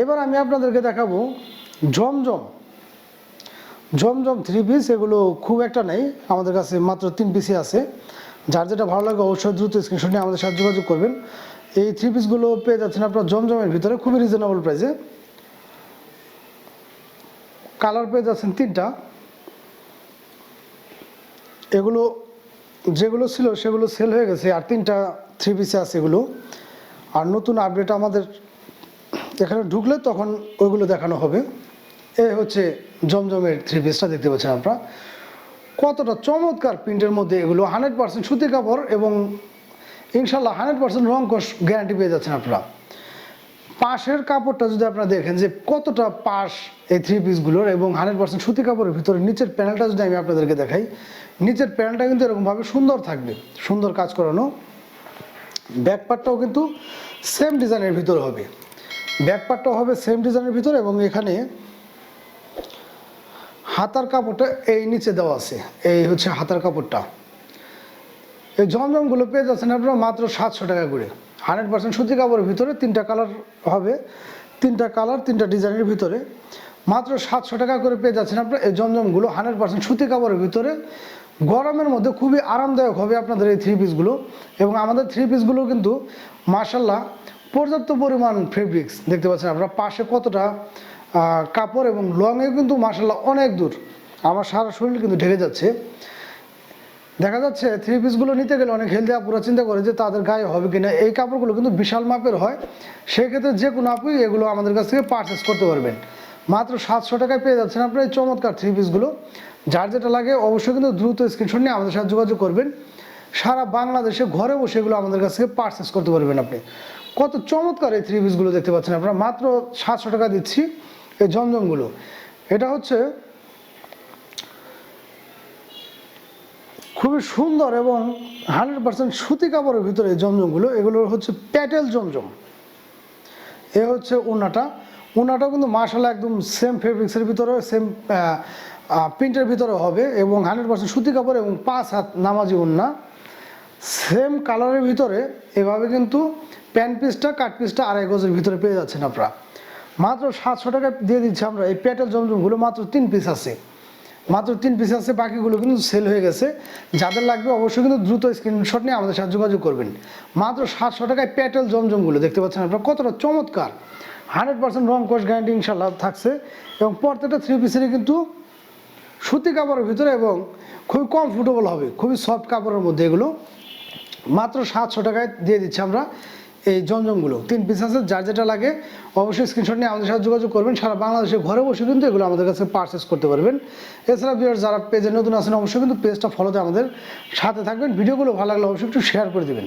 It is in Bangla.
এবার আমি আপনাদেরকে দেখাবো জমজম জমজম 3 পিস। এগুলো খুব একটা নেই আমাদের কাছে, মাত্র 3 পিসই আছে। যার যেটা ভালো লাগে অবশ্যই দ্রুত স্ক্রিনশট নিয়ে আমাদের সাথে যোগাযোগ করবেন। এই 3 পিসগুলো পেয়ে যাচ্ছেন আপনার জমজমের ভিতরে খুবই রিজনেবল প্রাইসে। কালার পেয়ে যাচ্ছেন 3টা। এগুলো যেগুলো ছিল সেগুলো সেল হয়ে গেছে, আর 3টা 3 পিসে আছে এগুলো। আর নতুন আপডেট আমাদের এখানে ঢুকলে তখন ওইগুলো দেখানো হবে। এই হচ্ছে জমজমের 3 পিসটা, দেখতে পাচ্ছেন আপনারা কতটা চমৎকার প্রিন্টের মধ্যে। এগুলো 100% সুতি কাপড় এবং ইনশাল্লাহ 100% রং কোশ গ্যারান্টি পেয়ে যাচ্ছেন আপনারা। পাশের কাপড়টা যদি আপনারা দেখেন যে কতটা পাশ এই 3 পিসগুলোর, এবং 100% সুতি কাপড়ের ভিতরে নিচের প্যানেলটা যদি আমি আপনাদেরকে দেখাই, নিচের প্যানেলটা কিন্তু এরকমভাবে সুন্দর থাকবে, সুন্দর কাজ করানো। ব্যাকপার্টটাও কিন্তু সেম ডিজাইনের ভিতরে হবে, ব্যাকপার্টটাও হবে সেম ডিজাইনের ভিতরে। এবং এখানে হাতার কাপড়টা এই নিচে দেওয়া আছে, এই হচ্ছে হাতার কাপড়টা। এই জমজমগুলো পেয়ে যাচ্ছেন আপনারা মাত্র 700 টাকা করে। 100% সুতি কাপড়ের ভিতরে 3টা কালার হবে, 3টা কালার 3টা ডিজাইনের ভিতরে মাত্র 700 টাকা করে পেয়ে যাচ্ছেন আপনারা এই জমজমগুলো 100% সুতি কাপড়ের ভিতরে। গরমের মধ্যে খুবই আরামদায়ক হবে আপনাদের এই 3 পিসগুলো। এবং আমাদের 3 পিসগুলো কিন্তু মাশাল্লাহ পর্যাপ্ত পরিমাণ ফেব্রিক্স, দেখতে পাচ্ছেন আপনারা পাশে কতটা কাপড়, এবং লংয়ে কিন্তু মাশাল্লাহ অনেক দূর, আমার সারা শরীর কিন্তু ঢেকে যাচ্ছে। দেখা যাচ্ছে 3 পিসগুলো নিতে গেলে অনেক হেলদি আপুরা চিন্তা করে যে তাদের গায়ে হবে কিনা। এই কাপড়গুলো কিন্তু বিশাল মাপের হয়, সেক্ষেত্রে যে কোনো আপুই এগুলো আমাদের কাছ থেকে পারচেস করতে পারবেন। মাত্র 700 টাকায় পেয়ে যাচ্ছেন আপনারা এই চমৎকার 3 পিসগুলো। যার যেটা লাগে অবশ্যই কিন্তু দ্রুত স্ক্রিনশট নিয়ে আমাদের সাথে যোগাযোগ করবেন। সারা বাংলাদেশে ঘরে বসে এগুলো আমাদের কাছ থেকে পারচেস করতে পারবেন আপনি। কত চমৎকার এই 3 পিসগুলো দেখতে পাচ্ছেন আপনারা, মাত্র 700 টাকা দিচ্ছি এই জমজমগুলো। এটা হচ্ছে খুবই সুন্দর এবং 100% সুতি কাপড়ের ভিতরে এই জমজমগুলো। এগুলো হচ্ছে প্যাটেল জমজম। এ হচ্ছে উনাটাও কিন্তু মাশাআল্লাহ একদম সেম ফেব্রিক্সের ভিতরে, সেম প্রিন্টের ভিতরে হবে, এবং 100% সুতি কাপড় এবং 5 হাত নামাজি উন্না, সেম কালারের ভিতরে। এভাবে কিন্তু প্যান্ট পিসটা কাট পিসটা 2.5 গজের ভিতরে পেয়ে যাচ্ছেন আপনারা। মাত্র 700 টাকা দিয়ে দিচ্ছি আমরা এই প্যাটেল জমজমগুলো। মাত্র 3 পিস আছে, মাত্র 3 পিস আছে, বাকিগুলো কিন্তু সেল হয়ে গেছে। যাদের লাগবে অবশ্যই কিন্তু দ্রুত স্ক্রিনশট নিয়ে আমাদের সাথে যোগাযোগ করবেন। মাত্র 700 টাকায় প্যাটেল জমজমগুলো দেখতে পাচ্ছেন আপনারা কতটা চমৎকার। 100% রং কোশ গ্যারান্টি ইনশাল্লাহ থাকছে। এবং প্রত্যেকটা 3 পিসেরই কিন্তু সুতি কাপড়ের ভিতরে এবং খুবই কমফোর্টেবল হবে, খুবই সফট কাপড়ের মধ্যে এগুলো। মাত্র 700 টাকায় দিয়ে দিচ্ছি আমরা এই জমজমগুলো। 3 পিস আছে, যার যেটা লাগে অবশ্যই স্ক্রিনশট নিয়ে আমাদের সাথে যোগাযোগ করবেন। সারা বাংলাদেশে ঘরে বসে কিন্তু এগুলো আমাদের কাছে পারচেস করতে পারবেন। এছাড়া ভিউয়ার্স যারা পেজে নতুন আছেন অবশ্যই কিন্তু পেজটা ফলোতে আমাদের সাথে থাকবেন। ভিডিওগুলো ভালো লাগলে অবশ্যই একটু শেয়ার করে দেবেন।